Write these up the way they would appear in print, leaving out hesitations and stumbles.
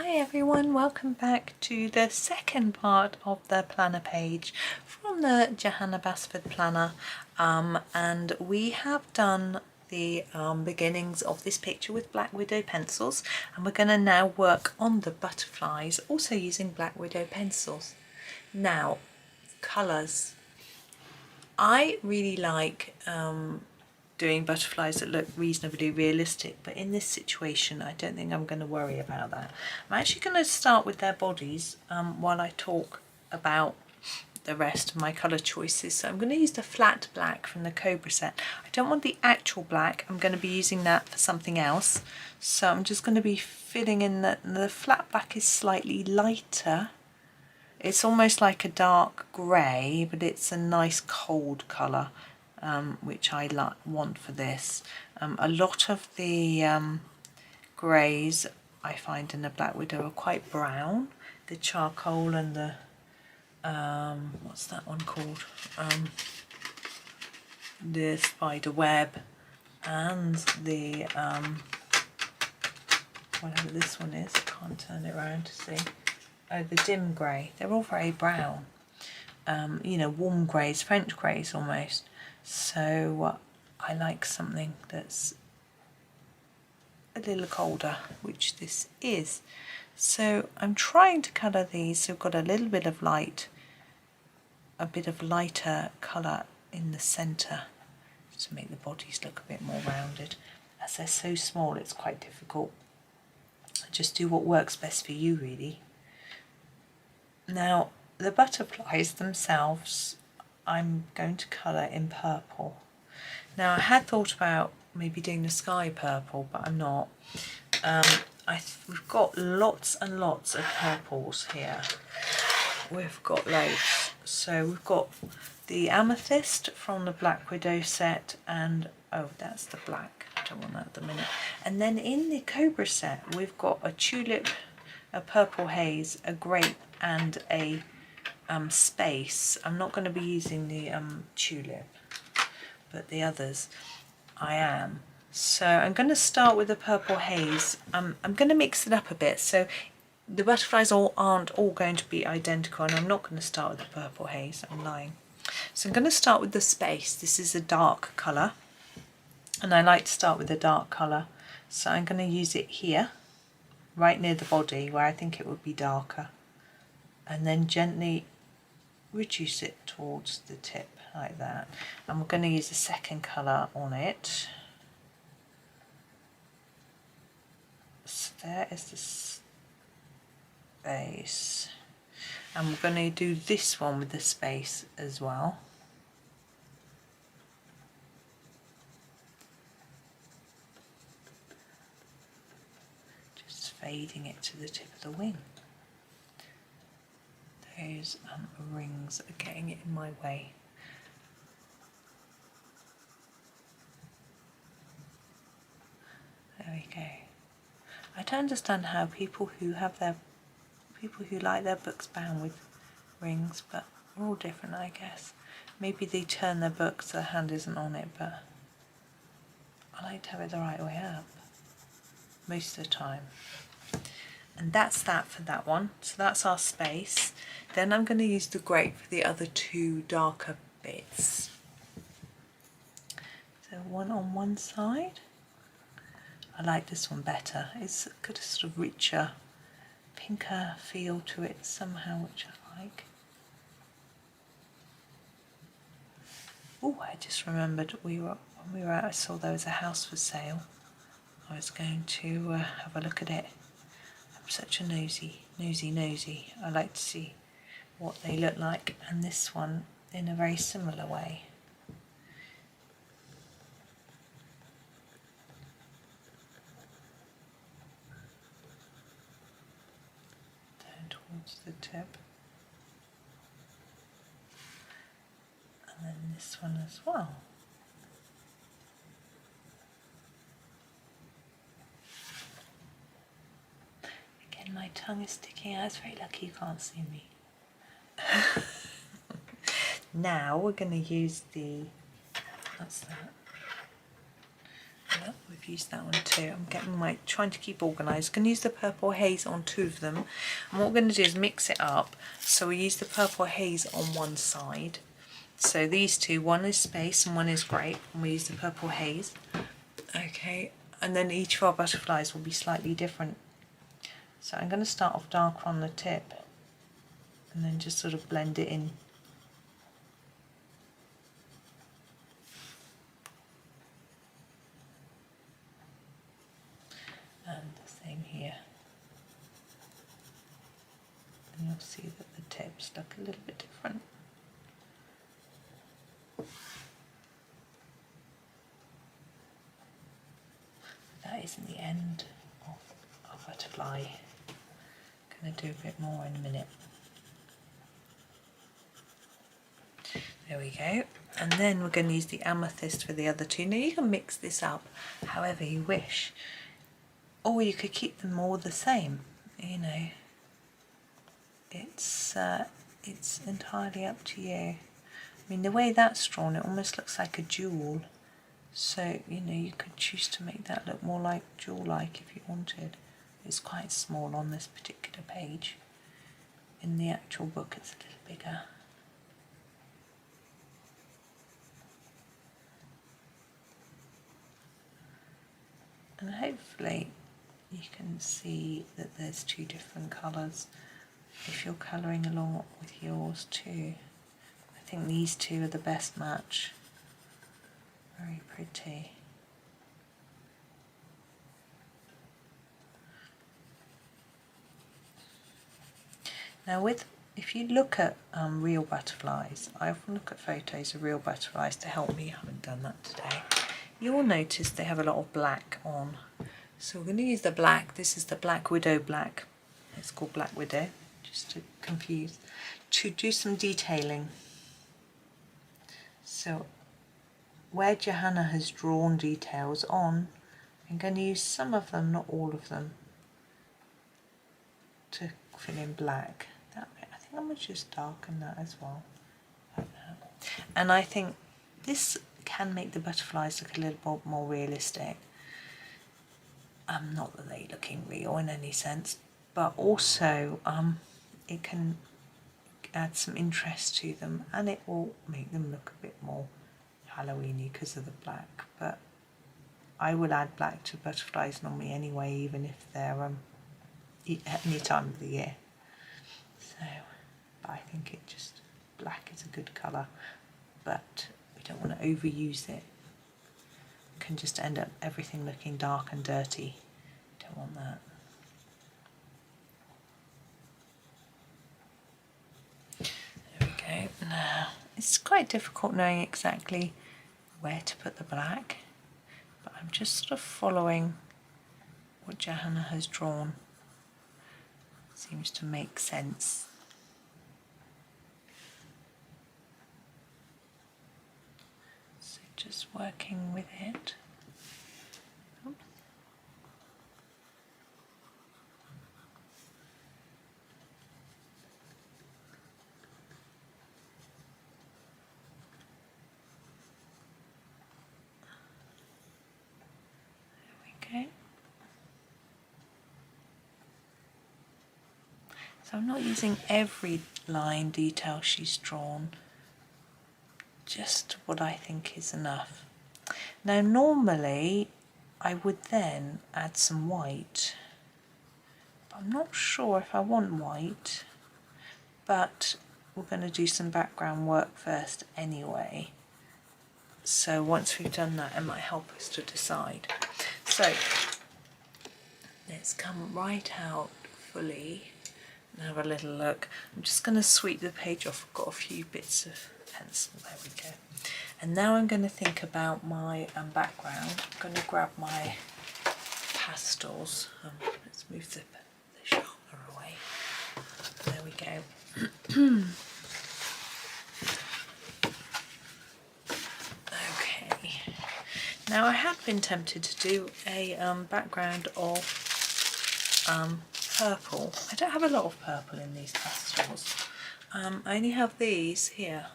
Hi everyone, welcome back to the second part of the planner page from the Johanna Basford planner, and we have done the beginnings of this picture with Black Widow pencils, and we're going to now work on the butterflies also using Black Widow pencils. Now, colours. I really like doing butterflies that look reasonably realistic, but in this situation I don't think I'm going to worry about that. I'm actually going to start with their bodies while I talk about the rest of my colour choices. So I'm going to use the flat black from the Cobra set. I don't want the actual black, I'm going to be using that for something else. So I'm just going to be filling in the flat black is slightly lighter. It's almost like a dark grey, but it's a nice cold colour, which I want for this. A lot of the greys I find in the Black Widow are quite brown. The charcoal and the, what's that one called? The spider web and the, whatever this one is, I can't turn it around to see. Oh, the dim grey, they're all very brown, you know, warm greys, French greys almost. So I like something that's a little colder, which this is. So I'm trying to colour these, so I've got a little bit of light, a bit of lighter colour in the centre to make the bodies look a bit more rounded. As they're so small, it's quite difficult. Just do what works best for you, really. Now, the butterflies themselves, I'm going to colour in purple. Now, I had thought about maybe doing the sky purple, but I'm not. We've got lots and lots of purples here. We've got loads. So we've got the amethyst from the Black Widow set, and oh, that's the black. I don't want that at the minute. And then in the Cobra set, we've got a tulip, a purple haze, a grape, and a space. I'm not going to be using the tulip, but the others I am. So I'm going to start with the purple haze. I'm going to mix it up a bit, so the butterflies aren't all going to be identical, and I'm not going to start with the purple haze, I'm lying. So I'm going to start with the space. This is a dark colour, and I like to start with a dark colour, so I'm going to use it here, right near the body where I think it would be darker, and then gently reduce it towards the tip like that. And we're going to use the second colour on it. So there is the space, and we're going to do this one with the space as well. Just fading it to the tip of the wing. Those rings are getting it in my way. There we go. I don't understand how people who like their books bound with rings, but we're all different, I guess. Maybe they turn their book so the hand isn't on it, but I like to have it the right way up most of the time. And that's that for that one. So that's our space. Then I'm going to use the grape for the other two darker bits. So one on one side. I like this one better. It's got a sort of richer, pinker feel to it somehow, which I like. Oh, I just remembered when we were out, I saw there was a house for sale. I was going to have a look at it. I'm such a nosy. I like to see what they look like, and this one in a very similar way. Down towards the tip. And then this one as well. Again, my tongue is sticking out. It's very lucky you can't see me. Now we're going to use the, what's that? we've used that one too. I'm trying to keep organised. I'm going to use the purple haze on 2 of them, and what we're going to do is mix it up. So we use the purple haze on one side. So these 2, one is space and one is grape, and we use the purple haze. Okay, and then each of our butterflies will be slightly different. So I'm going to start off darker on the tip, and then just sort of blend it in. And the same here. And you'll see that the tips look a little bit different. That isn't the end of our butterfly. I'm going to do a bit more in a minute. There we go. And then we're going to use the amethyst for the other 2. Now you can mix this up however you wish, or you could keep them all the same, you know. It's entirely up to you. I mean, the way that's drawn, it almost looks like a jewel. So, you know, you could choose to make that look more like jewel-like if you wanted. It's quite small on this particular page. In the actual book, it's a little bigger. And hopefully you can see that there's 2 different colours if you're colouring along with yours too. I think these 2 are the best match. Very pretty. Now if you look at real butterflies, I often look at photos of real butterflies to help me. I haven't done that today. You'll notice they have a lot of black on. So we're going to use the black. This is the Black Widow black. It's called Black Widow, just to confuse. To do some detailing. So where Johanna has drawn details on, I'm going to use some of them, not all of them, to fill in black. That bit, I think I'm going to just darken that as well, like that. And I think this can make the butterflies look a little more realistic. Not that they're looking real in any sense, but also it can add some interest to them, and it will make them look a bit more Halloweeny because of the black. But I will add black to butterflies normally anyway, even if they're at any time of the year. So, but I think black is a good colour, but we don't want to overuse it. It can just end up everything looking dark and dirty. Don't want that. There we go. Now, it's quite difficult knowing exactly where to put the black, but I'm just sort of following what Johanna has drawn. Seems to make sense. So just working with it. Oops. There we go. So I'm not using every line detail she's drawn, just what I think is enough. Now normally I would then add some white, but I'm not sure if I want white, but we're going to do some background work first anyway. So once we've done that, it might help us to decide. So let's come right out fully and have a little look. I'm just going to sweep the page off. I've got a few bits of pencil. There we go. And now I'm going to think about my background. I'm going to grab my pastels. Let's move the sharpener away. There we go. Okay. Now I had been tempted to do a background of purple. I don't have a lot of purple in these pastels. I only have these here.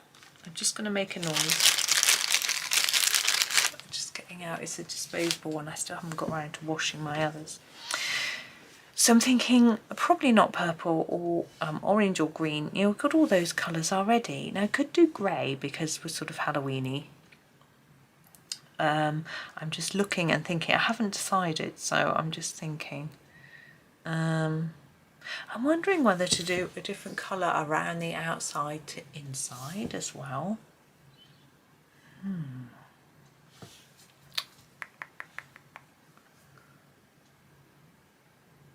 I'm just going to make a noise. getting out is a disposable one. I still haven't got around to washing my others. So I'm thinking probably not purple or orange or green. You know, we've got all those colours already. Now I could do grey because we're sort of Halloween-y. I'm just looking and thinking. I haven't decided, so I'm just thinking. I'm wondering whether to do a different colour around the outside to inside as well.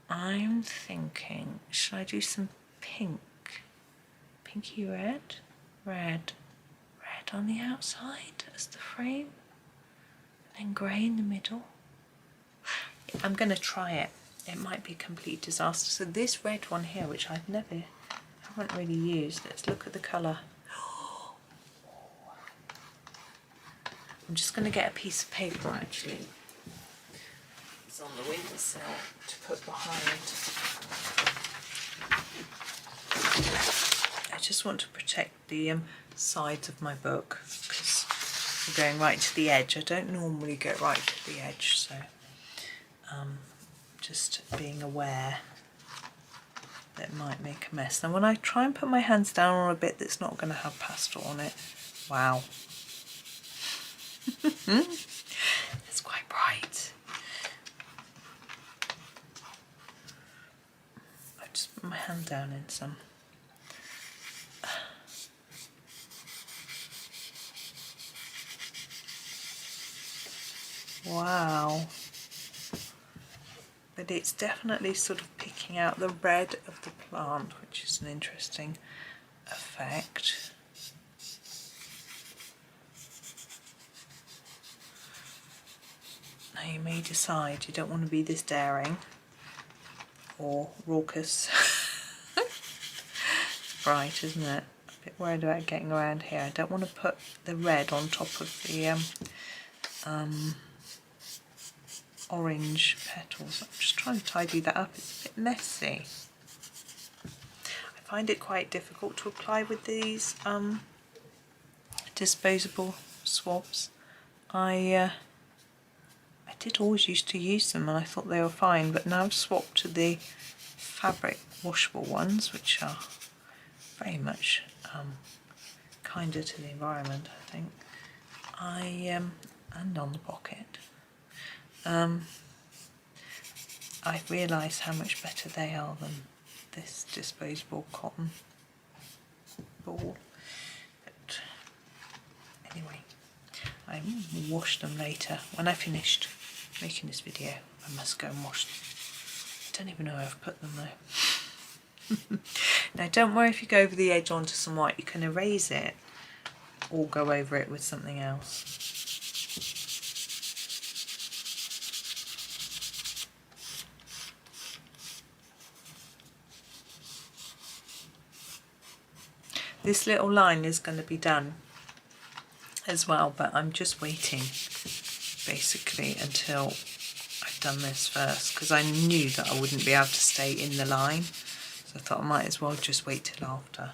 I'm thinking, should I do some pink? Pinky red? Red on the outside as the frame, and then grey in the middle. I'm going to try it. It might be a complete disaster. So this red one here, which I haven't really used. Let's look at the colour. I'm just going to get a piece of paper actually. It's on the windowsill to put behind. I just want to protect the sides of my book because we're going right to the edge. I don't normally go right to the edge, so just being aware that it might make a mess. Now when I try and put my hands down on a bit that's not going to have pastel on it, wow. It's quite bright. I just put my hand down in some. Wow. But it's definitely sort of picking out the red of the plant, which is an interesting effect. Now you may decide you don't want to be this daring or raucous. Bright, isn't it? A bit worried about getting around here. I don't want to put the red on top of the orange petals. I'm just trying to tidy that up. It's a bit messy. I find it quite difficult to apply with these disposable swabs. I did always used to use them and I thought they were fine, but now I've swapped to the fabric washable ones, which are very much kinder to the environment, I think. And on the pocket. I've realised how much better they are than this disposable cotton ball. But anyway, I will wash them later. When I finished making this video, I must go and wash them. I don't even know where I've put them though. Now don't worry if you go over the edge onto some white, you can erase it or go over it with something else. This little line is going to be done as well, but I'm just waiting basically until I've done this first because I knew that I wouldn't be able to stay in the line, so I thought I might as well just wait till after.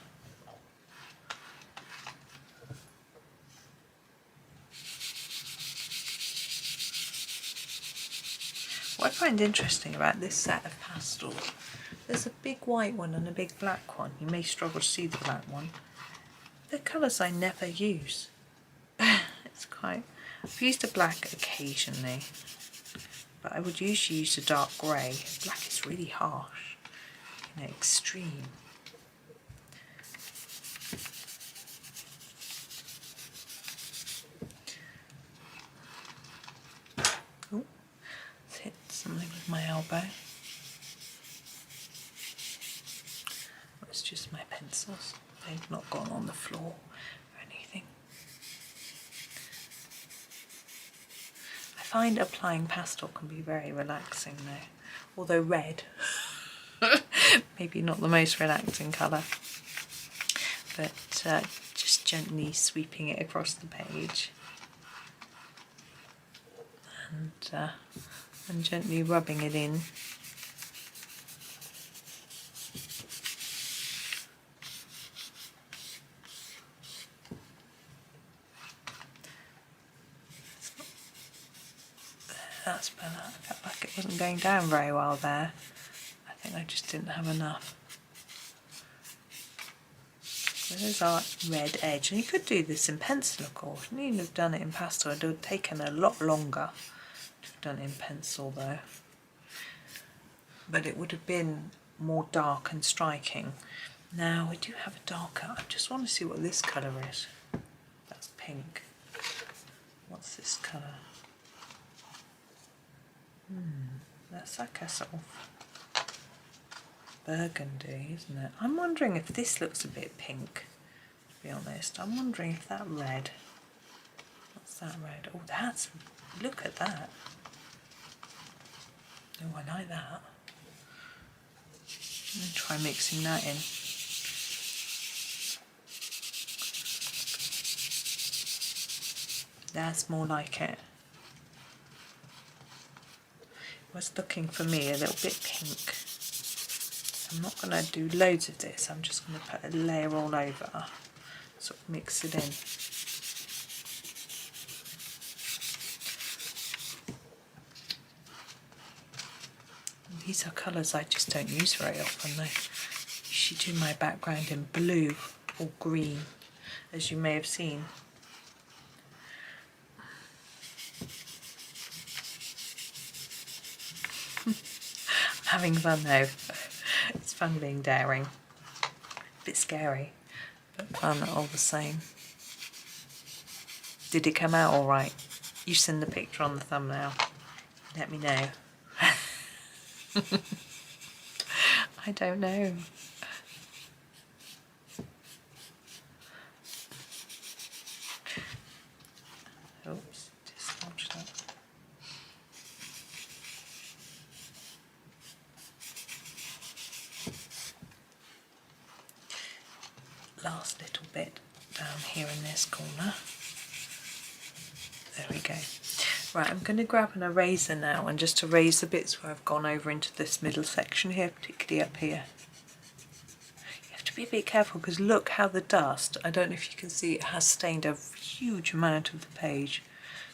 What I find interesting about this set of pastels, there's a big white one and a big black one. You may struggle to see the black one. They're colours I never use. It's quite... I've used a black occasionally, but I would usually use a dark grey. Black is really harsh, you know, extreme. Oh, let's hit something with my elbow. It's just my pencils. They've not gone on the floor or anything. I find applying pastel can be very relaxing though, although red, maybe not the most relaxing colour, but just gently sweeping it across the page and gently rubbing it in. that's better. I felt like it wasn't going down very well there. I think I just didn't have enough. There's our red edge, and you could do this in pencil of course. You needn't have done it in pastel. It would have taken a lot longer to have done it in pencil though. But it would have been more dark and striking. Now we do have a darker. I just want to see what this colour is. That's pink. What's this colour? That's like a sort of burgundy, isn't it? I'm wondering if this looks a bit pink, to be honest. I'm wondering if that red, what's that red? Oh, that's, look at that. Oh, I like that. I'm going to try mixing that in. That's more like it. It was looking for me a little bit pink. I'm not going to do loads of this, I'm just going to put a layer all over, sort of mix it in. And these are colours I just don't use very often though. I usually do my background in blue or green, as you may have seen. Having fun though. It's fun being daring. A bit scary, but fun all the same. Did it come out alright? You've seen the picture on the thumbnail. Let me know. I don't know. Oops, dislodge that. Last little bit down here in this corner. There we go. Right, I'm going to grab an eraser now and just erase the bits where I've gone over into this middle section here, particularly up here. You have to be a bit careful because look how the dust, I don't know if you can see, it has stained a huge amount of the page.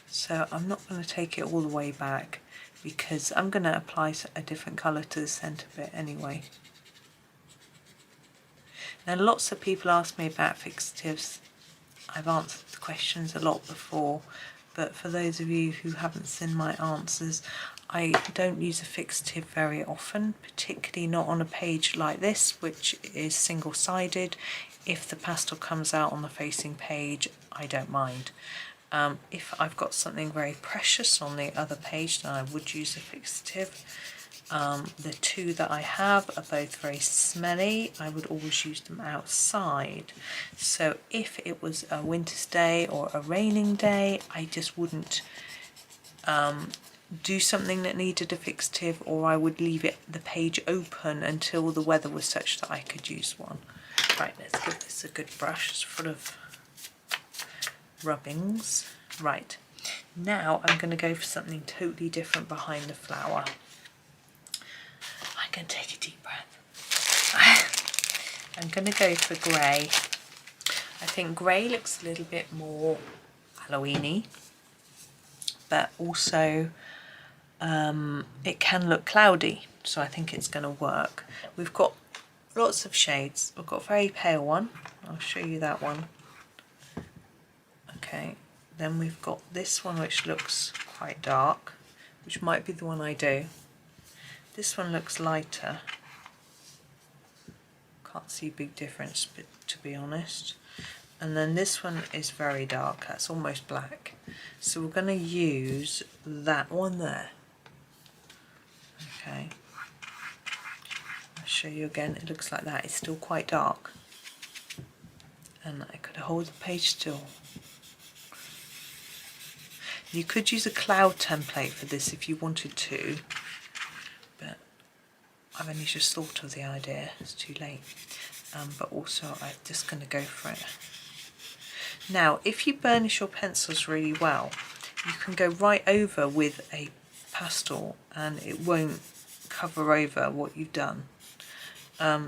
So I'm not going to take it all the way back because I'm going to apply a different colour to the centre bit anyway. Now lots of people ask me about fixatives. I've answered the questions a lot before, but for those of you who haven't seen my answers, I don't use a fixative very often, particularly not on a page like this, which is single-sided. If the pastel comes out on the facing page, I don't mind. If I've got something very precious on the other page, then I would use a fixative. The two that I have are both very smelly. I would always use them outside. So if it was a winter's day or a raining day, I just wouldn't do something that needed a fixative, or I would leave the page open until the weather was such that I could use one. Right, let's give this a good brush. It's full of rubbings. Right, now I'm going to go for something totally different behind the flower. I'm going to take a deep breath. I'm going to go for grey. I think grey looks a little bit more Halloween-y, but also it can look cloudy, so I think it's going to work. We've got lots of shades. We've got a very pale one. I'll show you that one. Okay, then we've got this one which looks quite dark, which might be the one I do. This one looks lighter. Can't see a big difference, but to be honest. And then this one is very dark, that's almost black. So we're going to use that one there. Okay. I'll show you again, it looks like that. It's still quite dark. And I could hold the page still. You could use a cloud template for this if you wanted to. But I've only just thought of the idea, it's too late. But also I'm just going to go for it. Now if you burnish your pencils really well, you can go right over with a pastel and it won't cover over what you've done.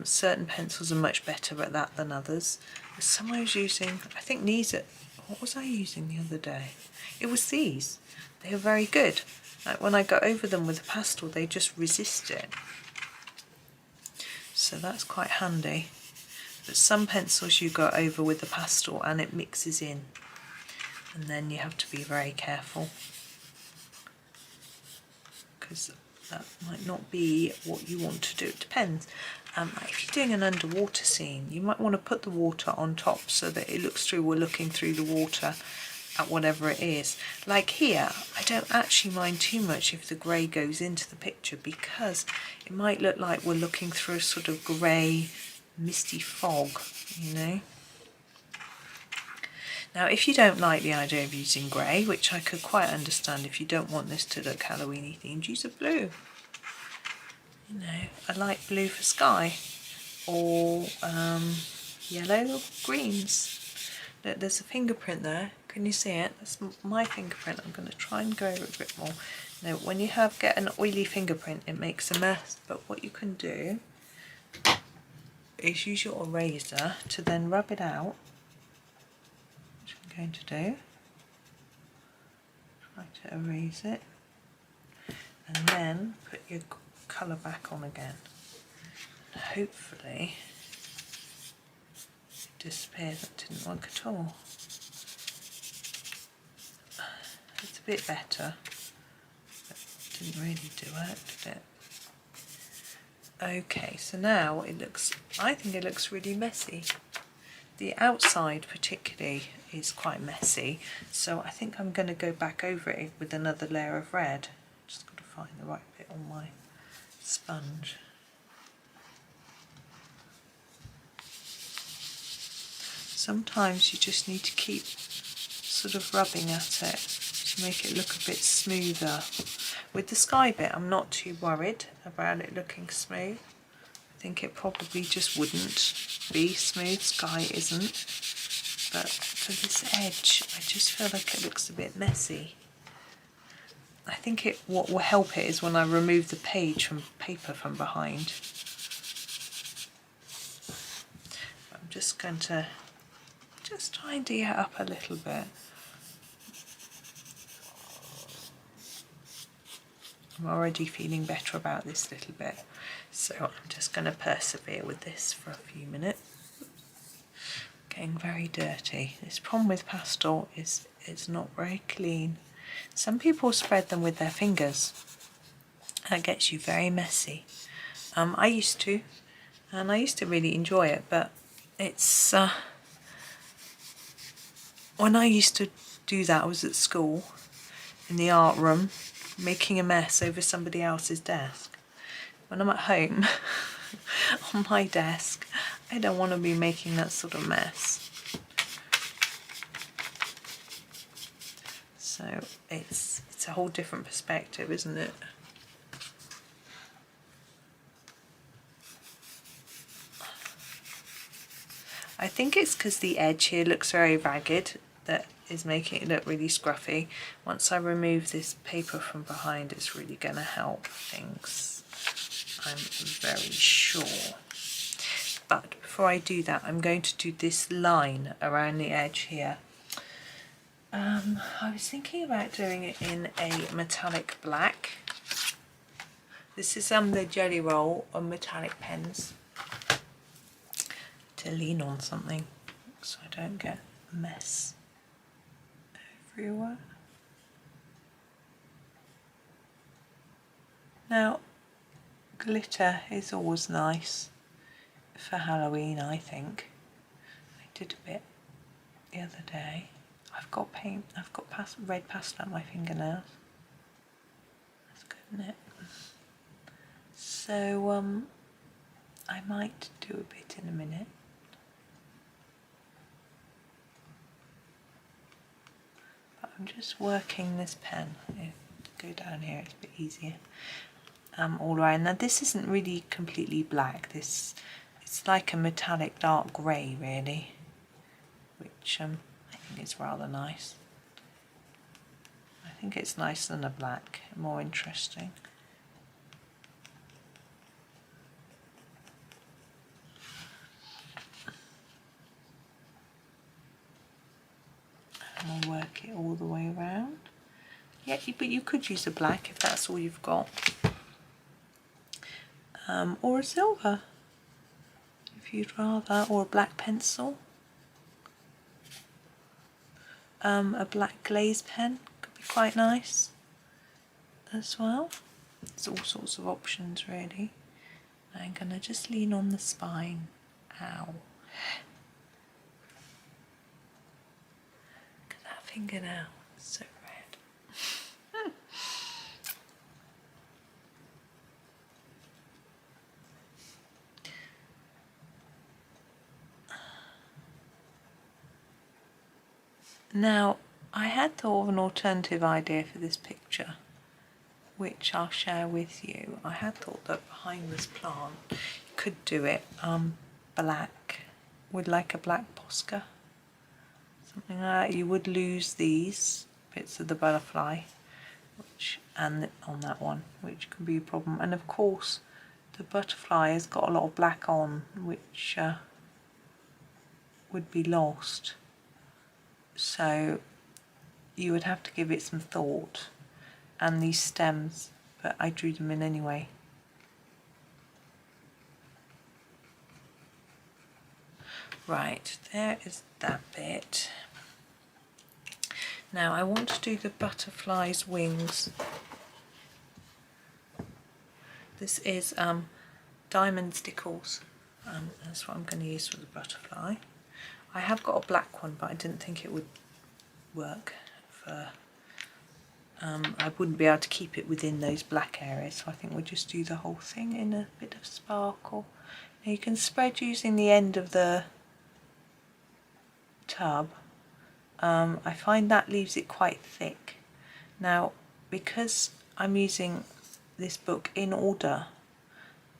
Certain pencils are much better at that than others. Some I was using, I think these are, what was I using the other day? It was these. They are very good. Like when I go over them with a pastel, they just resist it. So that's quite handy. But some pencils you go over with the pastel and it mixes in, and then you have to be very careful, because that might not be what you want to do. It depends. If you're doing an underwater scene, you might want to put the water on top so that it looks through, we're looking through the water at whatever it is. Like here, I don't actually mind too much if the grey goes into the picture, because it might look like we're looking through a sort of grey misty fog, you know. Now if you don't like the idea of using grey, which I could quite understand, if you don't want this to look Halloweeny themed, use a blue. You know, I like blue for sky, or yellow greens. Look, there's a fingerprint there. Can you see it? That's my fingerprint. I'm going to try and go over it a bit more. Now, when you get an oily fingerprint, it makes a mess. But what you can do is use your eraser to then rub it out, which I'm going to do. Try to erase it, and then put your colour back on again. And hopefully it disappears. That didn't work at all. It's a bit better, but it didn't really do it, did it? Okay, so now it looks, I think it looks really messy. The outside particularly is quite messy, so I think I'm going to go back over it with another layer of red. Just got to find the right bit on my sponge. Sometimes you just need to keep sort of rubbing at it to make it look a bit smoother. With the sky bit, I'm not too worried about it looking smooth. I think it probably just wouldn't be smooth, sky isn't. But for this edge, I just feel like it looks a bit messy. I think what will help it is when I remove the paper from behind. I'm just going to tidy it up a little bit. I'm already feeling better about this little bit, so I'm just going to persevere with this for a few minutes. Getting very dirty. This problem with pastel is it's not very clean. Some people spread them with their fingers. That gets you very messy. I used to, and I used to really enjoy it, but it's when I used to do that, I was at school in the art room making a mess over somebody else's desk. When I'm at home on my desk, I don't want to be making that sort of mess. So it's a whole different perspective, isn't it? I think it's because the edge here looks very ragged that is making it look really scruffy. Once I remove this paper from behind, it's really going to help things, I'm very sure. But before I do that, I'm going to do this line around the edge here. I was thinking about doing it in a metallic black. This is the Gellyroll on metallic pens to lean on something so I don't get a mess everywhere. Now, glitter is always nice for Halloween, I think. I did a bit the other day. I've got paint, I've got red pastel on my fingernails. That's good, isn't it? So, I might do a bit in a minute. But I'm just working this pen. Go down here, it's a bit easier. All around. Now this isn't really completely black. It's like a metallic dark grey, really, which I think is rather nice. I think it's nicer than a black, more interesting. And I'll work it all the way around. Yeah, but you could use a black if that's all you've got. Or a silver, if you'd rather, or a black pencil. A black glaze pen could be quite nice as well. There's all sorts of options really. I'm going to just lean on the spine. Ow. Look at that fingernail, it's so red. Now, I had thought of an alternative idea for this picture, which I'll share with you. I had thought that behind this plant you could do it black, with like a black Posca, something like that. You would lose these bits of the butterfly, and on that one, which can be a problem. And of course, the butterfly has got a lot of black on, which would be lost. So you would have to give it some thought. And these stems, but I drew them in anyway. Right, there is that bit. Now I want to do the butterfly's wings. This is diamond stickles. That's what I'm going to use for the butterfly. I have got a black one, but I didn't think it would work for... I wouldn't be able to keep it within those black areas, so I think we'll just do the whole thing in a bit of sparkle. Now you can spread using the end of the tub. I find that leaves it quite thick. Now, because I'm using this book in order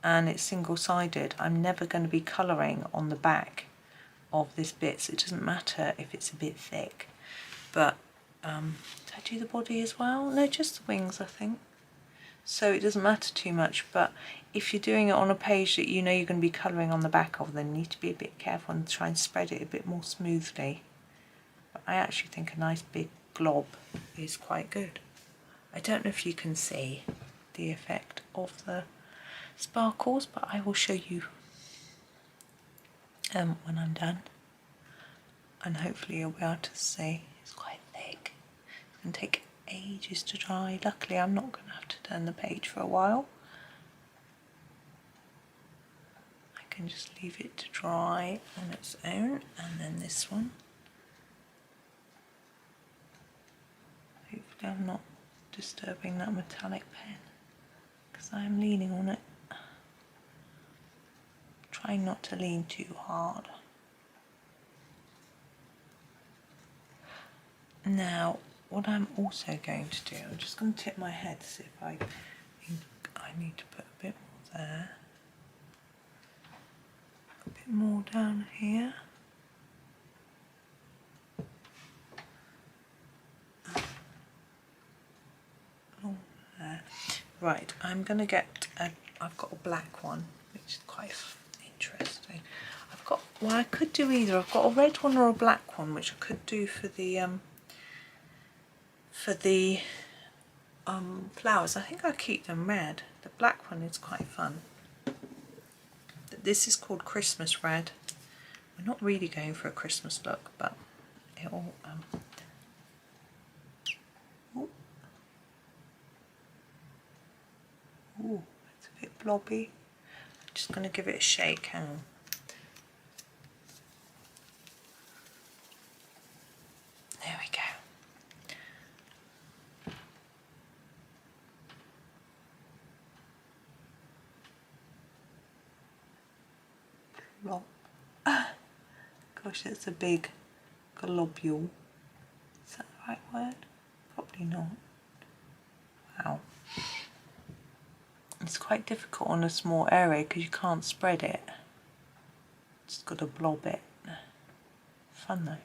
and it's single-sided, I'm never going to be colouring on the back of this bit, so it doesn't matter if it's a bit thick. But did I do the body as well? No, just the wings, I think. So it doesn't matter too much, but if you're doing it on a page that you know you're going to be colouring on the back of, then you need to be a bit careful and try and spread it a bit more smoothly. But I actually think a nice big glob is quite good. I don't know if you can see the effect of the sparkles, but I will show you when I'm done. And hopefully you'll be able to see. It's quite thick. It's going to take ages to dry. Luckily I'm not going to have to turn the page for a while. I can just leave it to dry on its own. And then this one. Hopefully I'm not disturbing that metallic pen, because I am leaning on it. Trying not to lean too hard. Now, what I'm also going to do, I'm just going to tip my head to see if I think I need to put a bit more there. A bit more down here. Along there. Right, I'm going to get I've got a black one, which is quite interesting. I've got, well, I could do either. I've got a red one or a black one, which I could do for the flowers. I think I'll keep them red. The black one is quite fun. This is called Christmas Red. We're not really going for a Christmas look, but it'll ooh, it's a bit blobby. I'm just going to give it a shake. Hang on. There we go. Blob. Gosh, that's a big globule. Is that the right word? Probably not. Wow. It's quite difficult on a small area because you can't spread it. Just got to blob it. Fun though.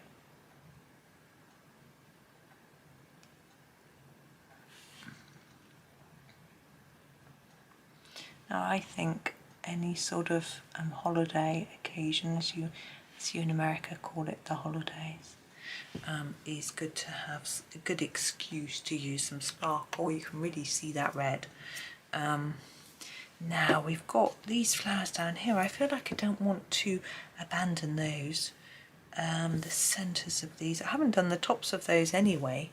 Now I think any sort of holiday occasion, as you in America call it, the holidays, is good to have a good excuse to use some sparkle. You can really see that red. Now we've got these flowers down here. I feel like I don't want to abandon those. The centres of these, I haven't done the tops of those anyway.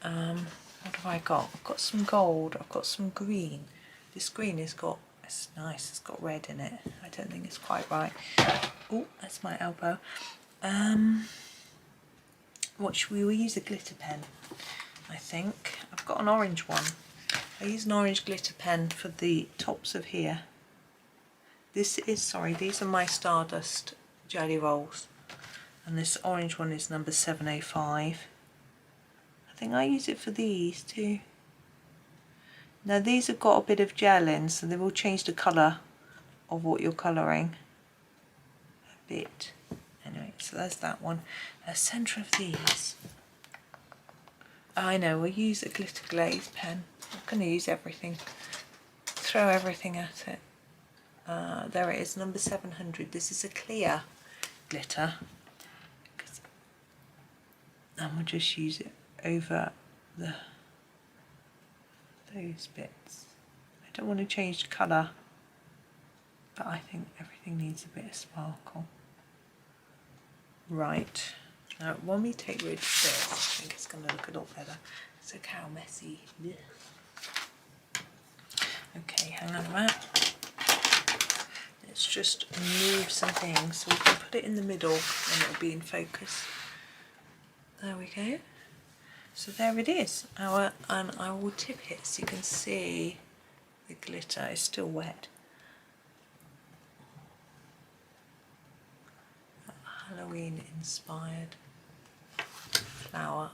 What have I got? I've got some gold, I've got some green. This green has got, it's nice, it's got red in it. I don't think it's quite right. Oh, that's my elbow. What should we use? A glitter pen, I think. I've got an orange one. I use an orange glitter pen for the tops of here. This is, sorry, these are my Stardust jelly rolls. And this orange one is number 705. I think I use it for these too. Now these have got a bit of gel in, so they will change the colour of what you're colouring a bit. Anyway, so there's that one. The centre of these, I know, we'll use a glitter glaze pen. I'm going to use everything, throw everything at it. There it is, number 700. This is a clear glitter, and we'll just use it over those bits. I don't want to change the colour, but I think everything needs a bit of sparkle. Right, now when we take rid of this, I think it's going to look a lot better. So look how messy. Ugh. Okay, hang on a minute. Let's just move some things so we can put it in the middle and it'll be in focus. There we go. So there it is. And I will tip it so you can see the glitter is still wet. Halloween inspired flower.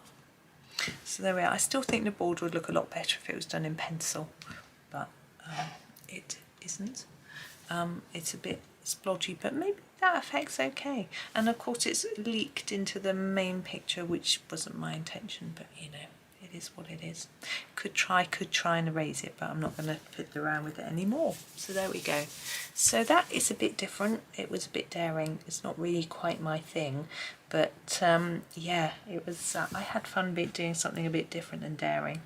So there we are. I still think the board would look a lot better if it was done in pencil, but it isn't. It's a bit splodgy, but maybe that effect's okay. And of course it's leaked into the main picture, which wasn't my intention, but you know, it is what it is. Could try and erase it, but I'm not going to fiddle around with it anymore. So there we go. So that is a bit different. It was a bit daring. It's not really quite my thing, but yeah, it was. I had fun doing something a bit different and daring.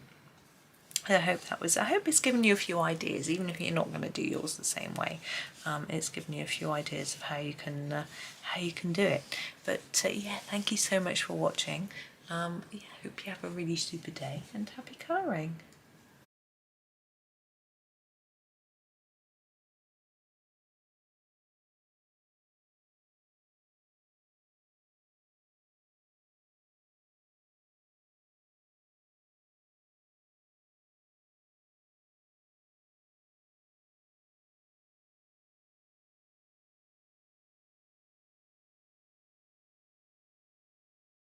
I hope it's given you a few ideas, even if you're not going to do yours the same way. It's given you a few ideas of how you can do it. But yeah, thank you so much for watching. Yeah, hope you have a really super day and happy colouring.